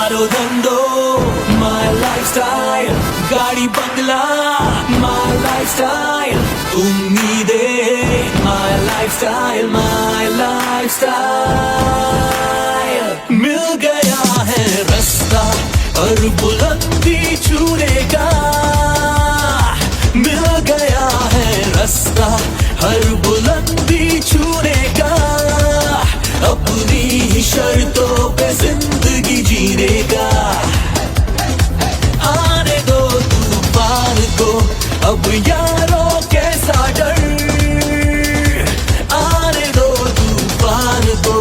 मारो धंधो my lifestyle, गाड़ी बंगला माय लाइफस्टाइल, उम्मीदें माय लाइफस्टाइल, माय लाइफस्टाइल। मिल गया है रास्ता और बुलंदी छूने का, मिल गया है रास्ता हर बुलंदी छूने का, अपनी ही शर्तों पे जिंदगी जीने का। आने दो तूफान को अब यारों कैसा डर, आने दो तूफान को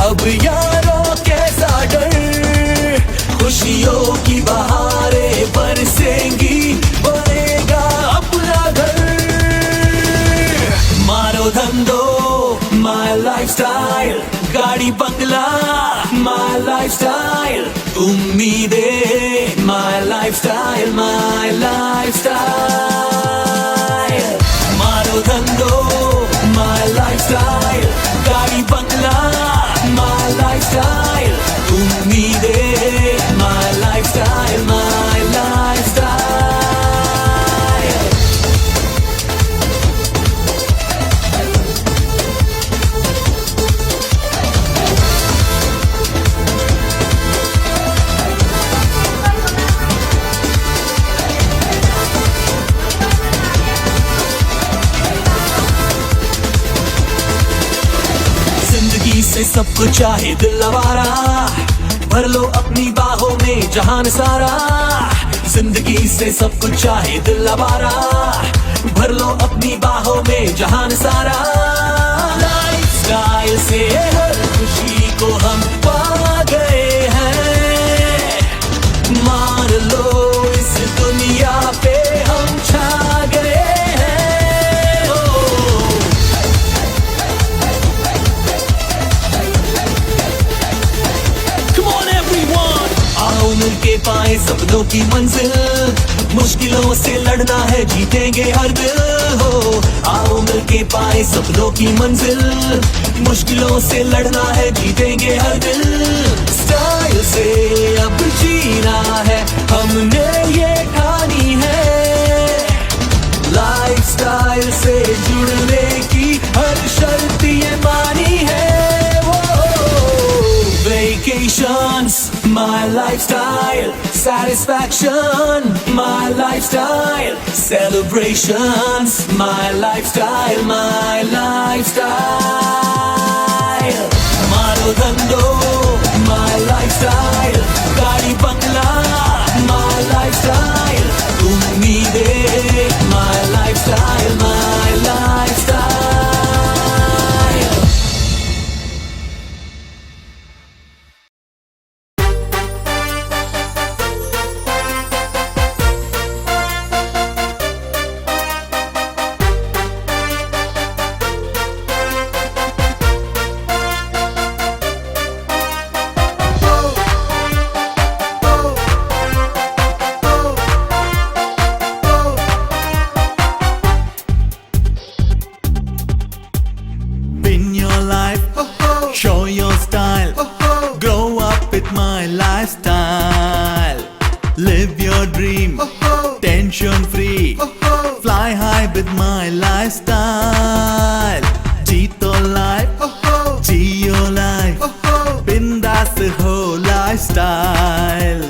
अब यारों कैसा डर, खुशियों की बहारें बरसेंगी बनेगा अपना घर। मारो धंधो माय लाइफस्टाइल, गाड़ी बंगला माय लाइफस्टाइल, उम्मीदें माय लाइफस्टाइल, माय लाइफस्टाइल। मारो धंधो माय लाइफस्टाइल, गाड़ी बंगला माय लाइफस्टाइल, उम्मीदें माय लाइफस्टाइल, माय लाइफस्टाइल। जिंदगी से सब कुछ चाहे दिल आवारा, भर लो अपनी बाहों में जहान सारा। जिंदगी से सब कुछ चाहे दिल आवारा, भर लो अपनी बाहों में जहान सारा। लाइफस्टाइल से हर खुशी को हम पा गए हैं, मान लो इस दुनिया पे हम छा गए हैं। ओ आओ मिलके पाए सपनों की मंजिल, मुश्किलों से लड़ना है जीतेंगे हर दिल हो। आओ मिलके पाए सपनों की मंजिल, मुश्किलों से लड़ना है जीतेंगे हर दिल। स्टाइल से अब जीना है हमने ये ठानी है, लाइफस्टाइल से जुड़ने की हर शर्त ये मानी है। Vacations, my lifestyle. Satisfaction, my lifestyle. Celebrations, my lifestyle, my lifestyle. Maro dhando, my lifestyle. Gaadi bangla, my lifestyle. Ummeedin, my lifestyle, my lifestyle. Lifestyle, live your dream, tension free, fly high with my lifestyle. जीतो life, जियो life, बिंदास हो lifestyle.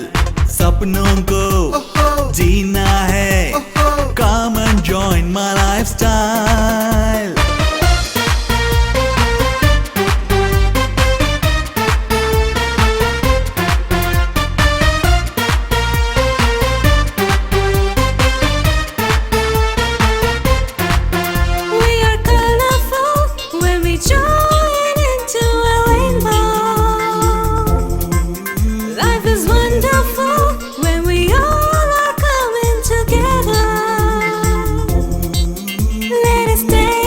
सपनों को जीना है, come and join my lifestyle. Stay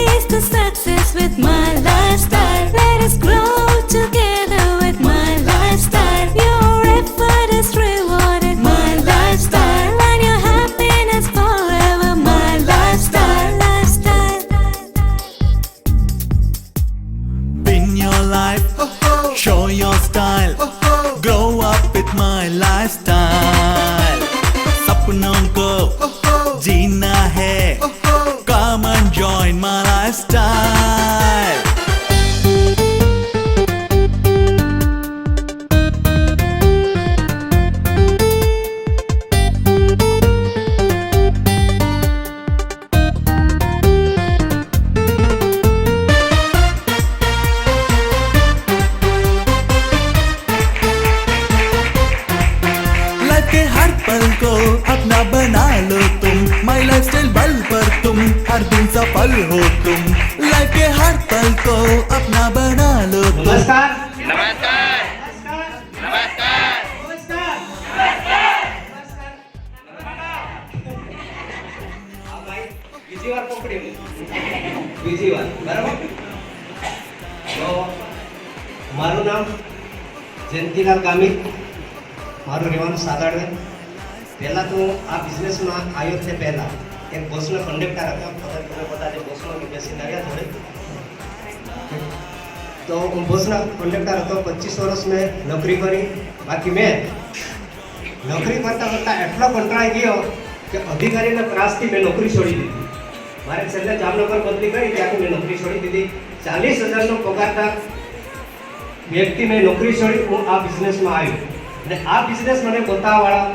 lifestyle. Life के हर पल को अपना बना लो तुम, माई लाइफ स्टाइल बल पर तुम हर दिन सफल हो तुम। लाइफ के हर पल को अपना बना लो तुम। नमस्कार नमस्कार नमस्कार બીજી વાર પકડી બીજી વાર બરાબર તો મારું નામ જયંતિલાલ ગામિત, મારું રહેવાનું સાગાડવે. પહેલાં તો આ બિઝનેસમાં આવ્યો છે પહેલાં એક બસનો કંડક્ટર હતો. તમે બધા જે બસમાં બેસીને આવ્યા જોડે તો હું બસના કંડક્ટર હતો. 25 વર્ષ મેં નોકરી કરી. બાકી મેં નોકરી કરતાં કરતાં એટલો કંટાળી ગયો કે અધિકારીના ત્રાસથી મેં નોકરી છોડી દીધી. મારે છેલ્લે જામનગર બદલી કરી ત્યાંથી મેં નોકરી છોડી દીધી. 40,000નો પગારદાર વ્યક્તિ મેં નોકરી છોડી હું આ બિઝનેસમાં આવ્યો. અને આ બિઝનેસ મને બતાવવાવાળા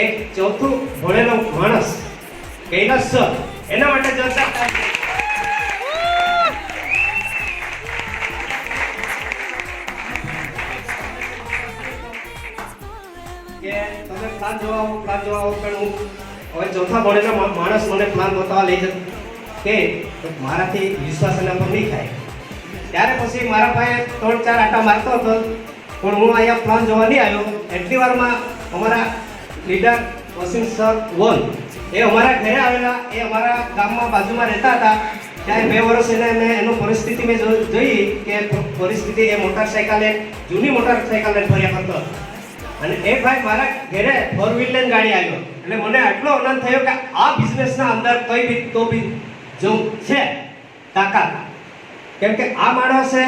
એક ચોથું ભણેલો માણસ કૈલાસ સર, એના માટે જોરદાર તાળી. કે તમે પ્લાન જોવા આવો પણ હું હવે ચોથા ભણેલા માણસ મને પ્લાન બતાવવા લઈ જતો કે તો મારાથી વિશ્વાસ એના પર નહીં થાય. ત્યારે પછી મારા ભાઈ 3-4 આટા મારતો હતો પણ હું અહીંયા પ્લાન જોવા નહીં આવ્યો. એટલી વારમાં અમારા લીડર વસીમ સર વન એ અમારા ઘરે આવેલા. એ અમારા ગામમાં બાજુમાં રહેતા હતા. ત્યારે 2 વર્ષ એને એનું પરિસ્થિતિ મેં જોઈ કે પરિસ્થિતિ એ મોટરસાઇકલ જૂની મોટરસાઇકલ લઈને ફર્યા કરતો હતો. અને એ ભાઈ મારા ઘરે 4 વ્હીલર ગાડી આવ્યો. એટલે મને આટલો આનંદ થયો કે આ બિઝનેસના અંદર કઈ બી તો બી જો છે તાકાત. કેમ કે આ માણસે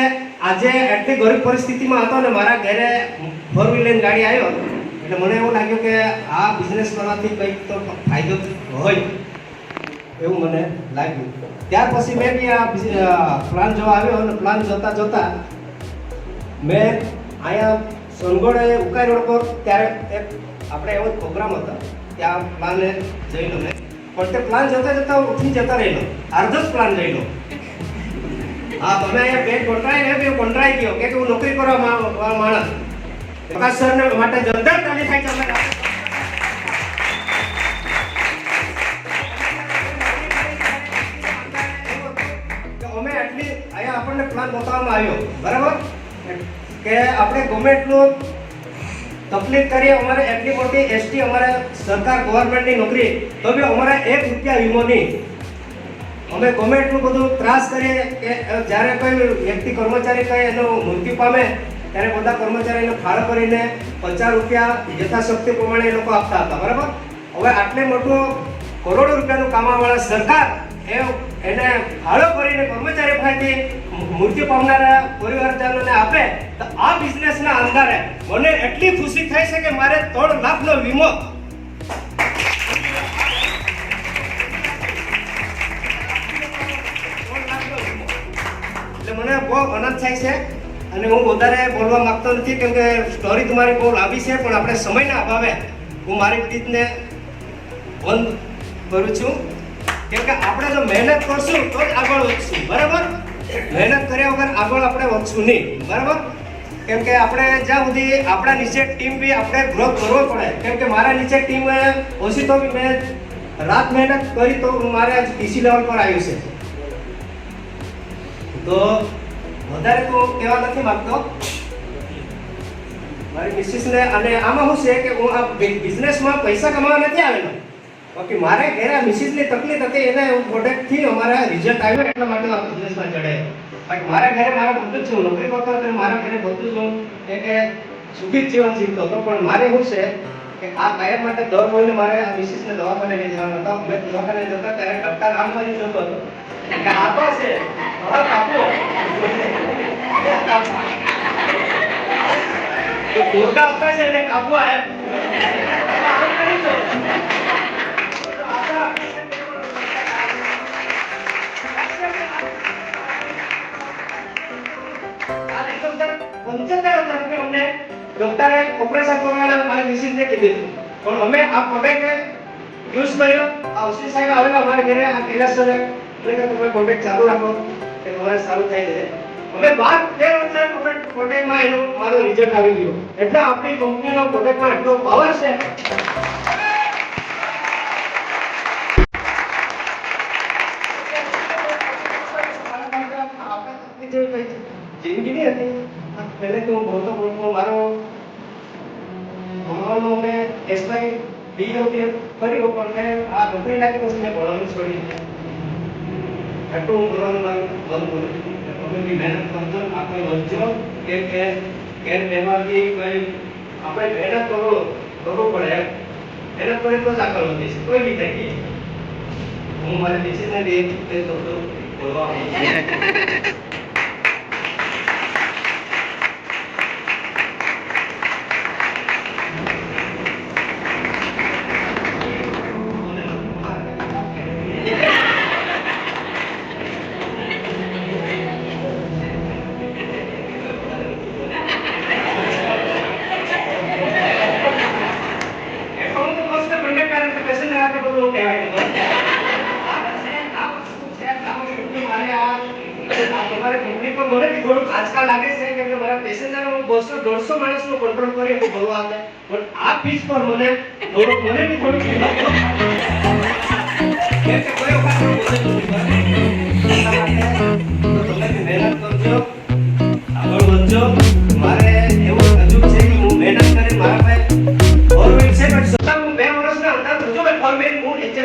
આજે એટલી ગરીબ પરિસ્થિતિમાં હતો ને મારા ઘરે 4 વ્હીલર ગાડી આવ્યો એટલે મને એવું લાગ્યું કે આ બિઝનેસ કરવાથી કંઈક તો ફાયદો હોય એવું મને લાગ્યું. ત્યાર પછી મેં બી આ પ્લાન જોવા આવ્યો અને પ્લાન જોતા મેં અહીંયા સોનગઢ ઉકાઈ રોડ પર ત્યારે એક આપણે એવો પ્રોગ્રામ હતો ત્યાં પ્લાન જઈ લો મેં. પણ તે પ્લાન જોતા ઉઠી જતા રહેલો, અર્ધો જ પ્લાન જઈ લો. હા તમે અહીંયા પેટ કોન્ટ્રાઈ ગયો કે હું નોકરી કરવા માણસ. પ્રકાશ સરને માટે જોરદાર તાળી થાય છે. અમે એટલી અહીંયા આપણને પ્લાન બતાવવામાં આવ્યો બરાબર કે આપણે ગમે એટલું તકલીફ કરીએ, અમારે એટલી મોટી એસટી અમારે સરકાર ગવર્મેન્ટની નોકરી તો બી અમારે 1 રૂપિયા વીમો નહીં. અમે ગમે એટલું બધું ત્રાસ કરીએ કે જ્યારે કોઈ વ્યક્તિ કર્મચારી કંઈ એનો મૃત્યુ પામે ત્યારે બધા કર્મચારીને ફાળો કરીને 50 રૂપિયા યથાશક્તિ પ્રમાણે એ લોકો આપતા હતા બરાબર. હવે આટલે મોટું કરોડો રૂપિયાનું કામવાળા સરકાર એને ફાળો કરીને કર્મચારી પાસેથી મૃત્યુ પામનારા પરિવારજનોને આપે તો આ બિઝનેસના અંદરે મને એટલી ખુશી થઈ છે કે મારે 3 લાખનો વીમો એટલે મને બહુ આનંદ થાય છે. અને હું વધારે બોલવા માંગતો નથી કેમ કે સ્ટોરી તમારી બહુ લાંબી છે પણ આપણે સમયના અભાવે હું મારી રીતને બંધ કરું છું. કેમ કે આપણે જો મહેનત કરશું તો જ આગળ વધશું બરાબર. મહેનત કર્યા વગર આગળ આપણે વધશું નહીં બરાબર. કેમ કે આપણે જ્યાં સુધી આપણા નીચે ટીમ બી આપણે ગ્રોથ કરવો પડે. કેમ કે મારા નીચે ટીમ ઓછી તો બી મેં રાત મહેનત કરી તો મારે આજ પીસી લેવલ પર આવ્યું છે. તો વધારે તો કહેવા નથી માંગતો મારી મિસિસને. અને આમાં શું છે કે હું આ બિઝનેસમાં પૈસા કમાવા નથી આવેલો. બાકી મારે ઘરે મિસિસની તકલીફ હતી એને પ્રોડક્ટથી અમારા રિઝલ્ટ આવ્યો એટલા માટે આ બિઝનેસમાં ચડે. બાકી મારા ઘરે મારા બધું જ છું, નોકરી કરતો હતો મારા ઘરે બધું જ હું કે સુખી જીવન જીવતો હતો. પણ મારે શું છે કે આ કાયમ માટે દર મહિને મારે આ મિસિસને દવાખાને લઈ જવાનો હતો. મેં દવાખાને જતા ત્યારે ડૉક્ટર આમ કરી જોતો હતો કે આ તો છે હવે કાપો તો કોરકા આપતા છે એટલે કાપવા એમ 75 તરફે અમને ડોક્ટરે ઓપરેશન કરવાના મારા મિસિસને કીધું પણ અમે આ પ્રોડક્ટને યુઝ કર્યો. આ ઓસી સાહેબ આવેલા અમારા ઘરે આ કૈલાસરે એટલે તમે પ્રોડક્ટ ચાલુ રાખો કે તમારે સારું થઈ જશે. અમે 12 પ્રોડક્ટમાં એનું મારું રિઝલ્ટ આવી ગયું. એટલે આપણી કંપનીનો પ્રોડક્ટમાં એટલો પાવર છે. જિંદગી નહીં હતી પહેલે તો હું ભણતો મારો ભણવાનો મેં એસવાય બીઓપી કર્યો પણ મેં આ નોકરી લાગી પછી મેં ભણવાનું છોડી દીધું. એટલું હું ભણવાનું મારું બંધ કર્યું. તમે બી મહેનત કરજો. આપણે વંચો કે ઘેર બેમારી કોઈ આપણે મહેનત કરવું પડે. મહેનત કરીએ તો જ આગળ વધી છે કોઈ બી થઈ. હું મારી ડિસિઝન એ બોલવા આજકાલ લાગે છે કે મારા પેસેન્જર 200-150 માણસનો કંટ્રોલ કરી હું ભરવા આવે પણ આ પીસ પર મને બી થોડું કે કોઈ વખત તમે મહેનત કરજો આગળ વધજો. મારે એવું હજુ છે કે હું મહેનત કરી મારા પાસે ગવર્મેન્ટ છે પણ છતાં હું 2 વર્ષના અંદર હજુ મેં ગવર્મેન્ટ હું નીચે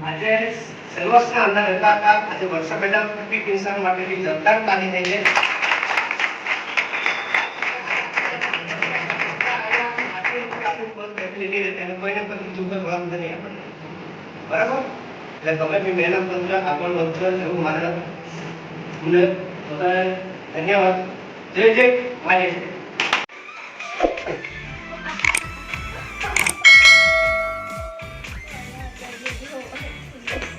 આજે સેલ્વસના અંદર રહેતા હતા. આજે વર્ષો પહેલા પીક ઇન્સ્યોરન્સ માટેની જવાબદાર તારી થઈ છે. બરાબર એટલે તમે બી મહેનત કરજો આગળ વધજો એવું મારા મને ધન્યવાદ. જય જય મારી